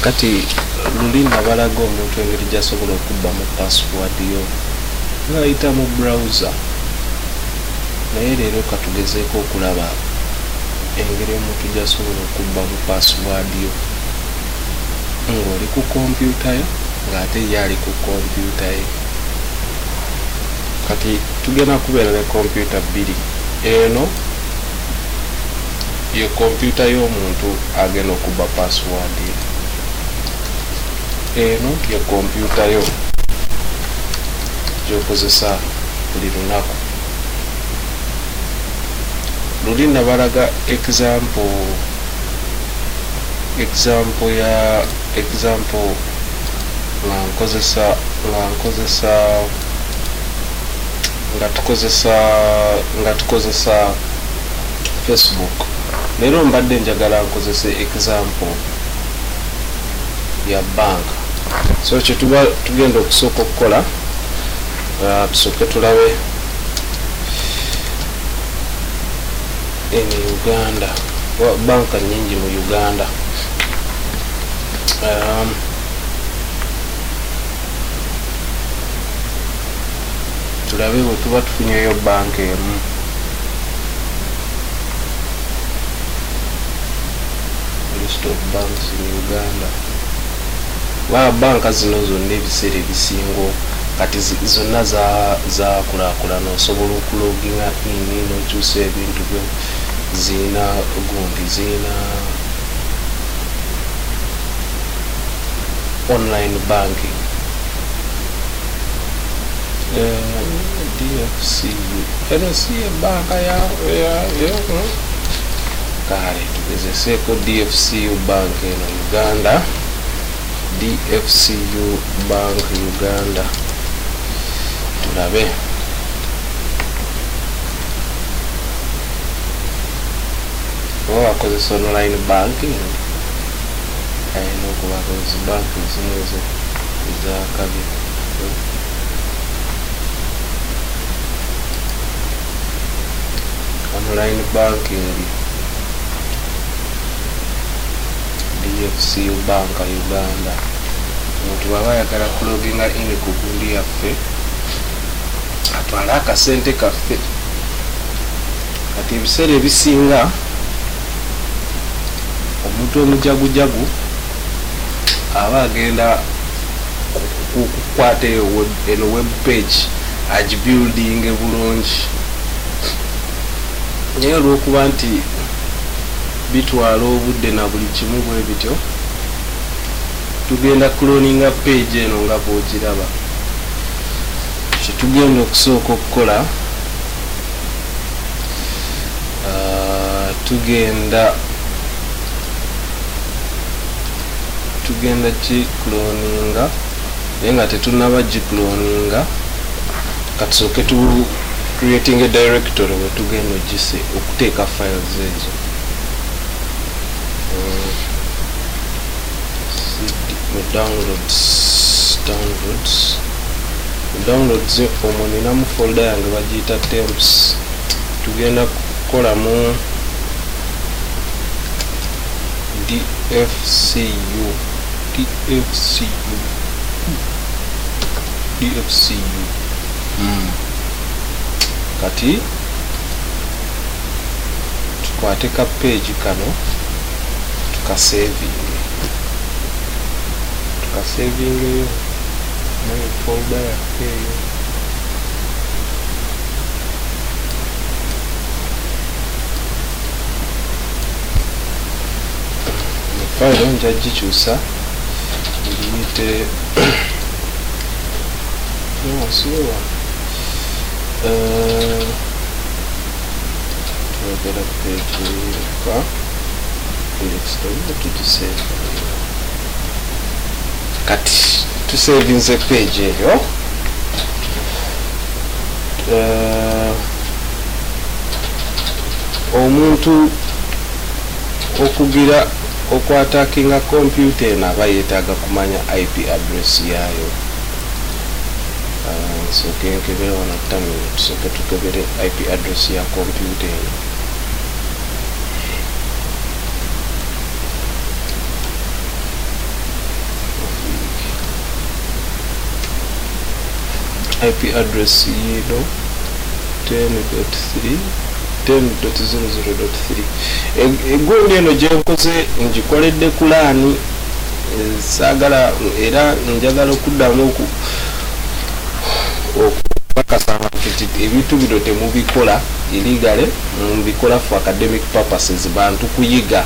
kati luli nabalaga omuntu engeri gyasobola okubbamu password yo ng'ayita mu browser, naye leero katugezeeko okulaba engeri omuntu gyasobola okubbamu password yo ng'oli ku kompyuta yo ng'ate ye ali ku kompyuta ye. Kati tugenda kubeera ne kompyuta bbiri. Eno ye kompyuta y'omuntu agenda okubba password ye, eno ye kompyuta yo gy'okozesa buli lunaku. Luli nabalaga example nga tukozesa Facebook. Leero mbadde njagala nkozese example ya bank. So kye tugenda okusooka okukola, tusooke tulabe eno Uganda, banka nyingi mu Uganda. Tulabe bwe tuba tufunyeyo banka emu. List of banks in Uganda. Banka zino zonna ebiseera ebisinga kati zonna zakulaakulana, osobola okuloginga in n'okyusa ebintu byo. Zina gundi zina online banking. DFCU eno si banka ya kale tugezeseeko DFCU bank eno Uganda. DFCU bank Uganda, tulabe. Wakozesa online banking ayina okuba kozesa banki ezimu ezo ezakabi. Online banking DFCU bank Uganda. Omuntu bw'aba ayagala kuloginga in ku gundi yaffe atwala akasente kaffe. Kati ebiseera ebisinga omuntu omujagujagu aba agenda okukwata eno web page agibuilding bulungi, naye olw'okuba nti bitwala obudde na buli kimu bwe bityo, tugenda cloninga page eno nga bw'ogiraba. Kye tugenda okusooka okukola, tugenda gicloninga, naye nga tetunaba gicloninga katusooke tu creating a directory we tugenda okuteeka files ezo. Downloads omwo ninamu folder yange bagiyita temps. Tugenda kukola mu DFCU kati tukwate ka page kano tukasavingeyo mu folder yaffe eyo. File nja gikyusa ngiyite siwa tuwagala page ka tugisave. Kati tusavinze page eyo. Omuntu okugira okwatakinga kompyuta eno aba yeetaaga kumanya IP address yayo. Nsooke nkebere wano tamini, tusooke tukebere IP address ya kompyuta eno. IP address yino 10.0.3 egundi eno gyenkoze ngikoledde kulaani saagala era njagala okuddamu okukakasa nti ebintu bino temubikola illegally, mubikola for academic purposes, bantu kuyiga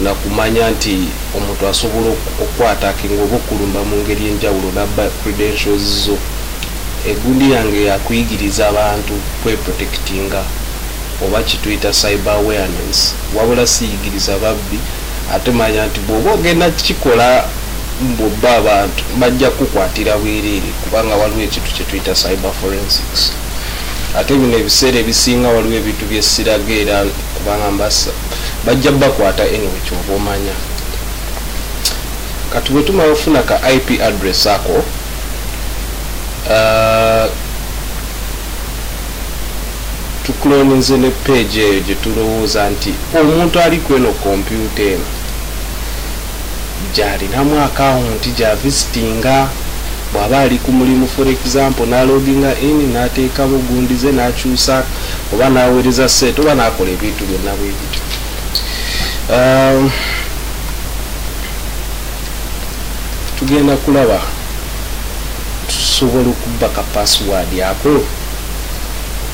na kumanya nti omuntu asobola okukwata akinga oba okulumba mu ngeri enjawulo nabba credentials zo. Egundi yange yakuyigiriza abantu kweprotectinga oba kituyita cyber awareness, wabula siyigiriza babbi, ate manya nti bw'oba ogenda kikola mbobba abantu bajja kukwatira bwereere kubanga waliwo ekintu kyetuyita cyber forensics. Ate bino ebiseera ebisinga waliwo ebintu byessiraga era kubanga mbasa bajja bakwata anyway kyoba omanya. Kati bwe tumala ofuna ka IP address ako tucloninze ne page eyo gye tulowooza nti omuntu ali kweno kompyuta eno gy'alinamu akawunti gya visitinga, bw'aba ali ku mulimu for example n'aloginga in n'ateekamu gundize n'akyusa oba n'aweereza set oba n'akola ebintu byonna bwe bityo. Tugenda kulaba tusobola okubba ka password yako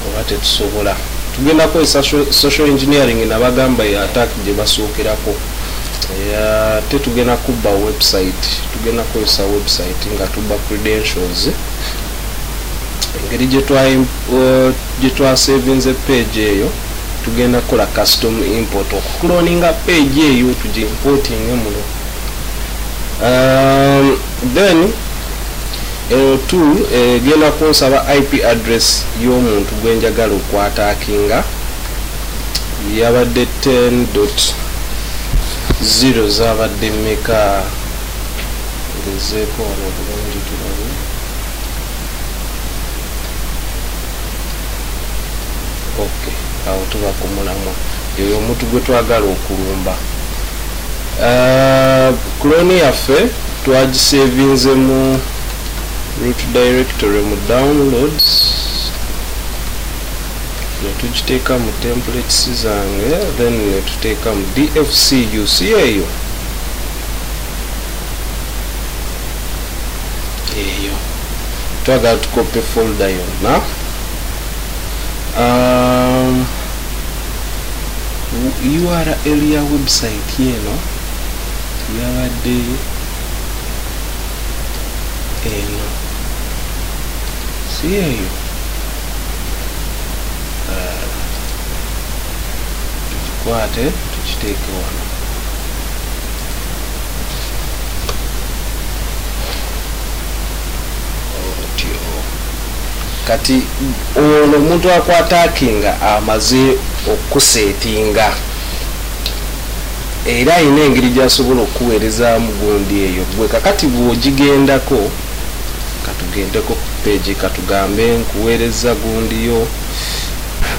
oba tetusobola. Tugenda kozesa social engineering nabagamba ya attack gye basookerako. Tetugenda kubba website, tugenda kozesa website nga tubba credentials. Engeri gye twasavinze page eyo tugenda kola custom import okucloninga page eyo tugiimportinge muno. Then tool genda kunsaba IP address y'omuntu gwe njagala okwataakinga yabadde 10.0 zabadde meka ngezeeko wano bulungi tulabe. Okay, awo tuba ku mulamwa eyo omuntu gwe twagala okulumba. Clone yaffe twagisavinze mu root directory mu downloads, netugiteeka mu templates zange, then netuteeka mu dfcuc eyo twagala tukope folder yonna. URL ya website yeno yabadde eno si eyo. Tukikwate tukiteeke wano. Kati ono omuntu akwataakinga amaze okusetinga era ayina engeri gy'asobola okuweerezaamu gundi eyo. Gwe kakati bw'ogigendako, katugendeko ku page katugambe nkuweereza gundi yo,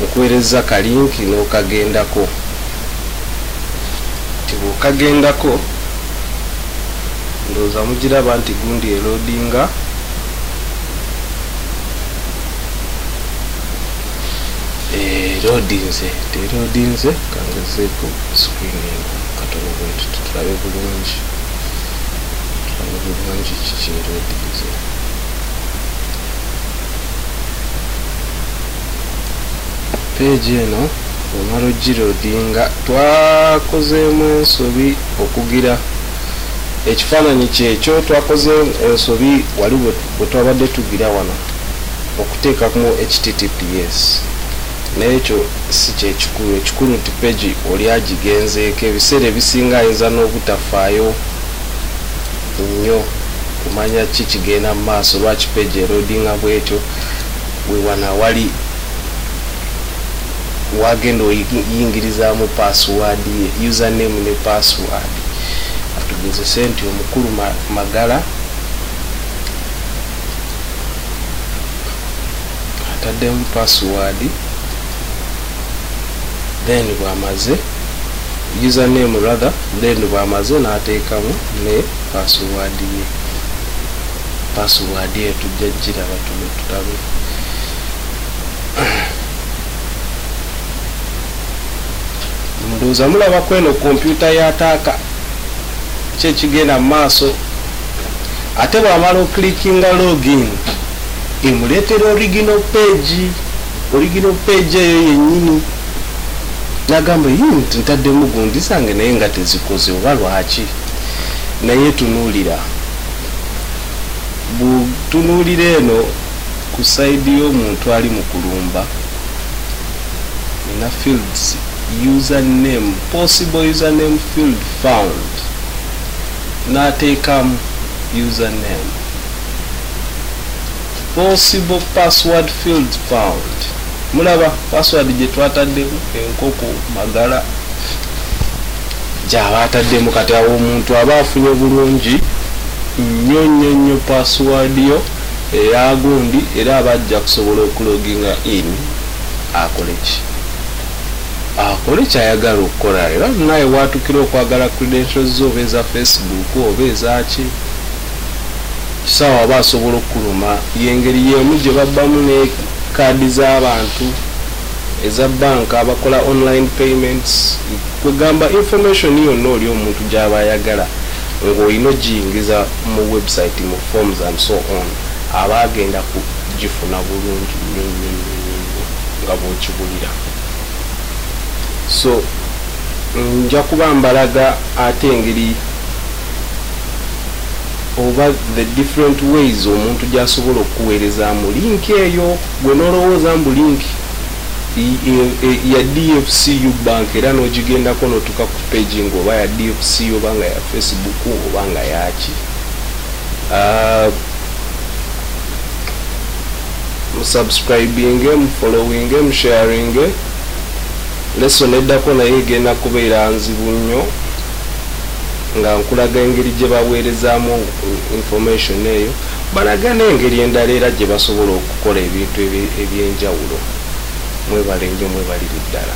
nkuweereza kalinki n'okagendako. Tibw'okagendako ndowooza mugiraba nti gundi eloadinga. Terodinze kangezeeko screen katono bwetu tulabe bulungi kiki erodinze. Page eno omala ogirodinga twakozeemu ensobi okugira ekifaananyi kyekyo. Twakoze ensobi wali bwe twabadde tugira wano okuteekamu HTTPS. N'ekyo si kyekikulu, ekikulu nti page oli agigenzeeko. Ebiseera ebisinga ayinza n'obutafaayo nnyo kumanya ki kigenda mu maaso, lwaki page erodinga bwetyo. Wewana wali wagenda oyingirizaamu password ye, username ne password. Atugezese nti omukulu Magala ataddemu password, then bwamaze username rather, then bwamaze n'ateekamu ne password ye. password eyo tujja giraba tutabe. Ndowooza mulaba kweno kompyuta yataaka ki ekigenda mu maaso, ate bw'amala oklikinga login emuleetera original page eyo yennyini. Nagamba ntaddemu gundi zange naye nga tezikoze oba lwaki. Naye tunuulira butunuulira eno ku saidi y'omuntu ali mu kulumba nina fields username, possible username field found, n'ateekamu username, possible password field found. Mulaba password gye twataddemu enkoko magala gy'aba ataddemu. Kati awo omuntu aba afunye bulungi nnyo password yo eya gundi, era aba ajja kusobola okuloginga in akole kyayagala okukola. Era naye waatukira okwagala credentials zo oba eza Facebook oba ezaki, kisaawa aba asobola okuluma. Yengeri yemu gye babbamu ne kaadi z'abantu eza banka abakola online payments. Kwegamba information yonna oli omuntu gy'aba ayagala ng'olina ogiyingiza mu website mu forms and so on, aba agenda kugifuna bulungi nga bw'okibulira. So nja kuba mbalaga ate engeri oba the different ways omuntu gy'asobola okuweerezaamu link eyo. Gwe n'olowooza mbu link ya DFCU bank era n'ogigendako n'otuuka ku page ng'oba ya DFCU oba nga ya Facebook oba nga yaki. Musubscribinge, mufollowinge, musharinge. Lesson eddako naye egenda kubeera nzibu nnyo nga nkulaga engeri gye baweerezaamu information eyo, balaga n'engeri endala era gye basobola okukola ebintu eby'enjawulo. Mwebalenjo mwebalire ddala.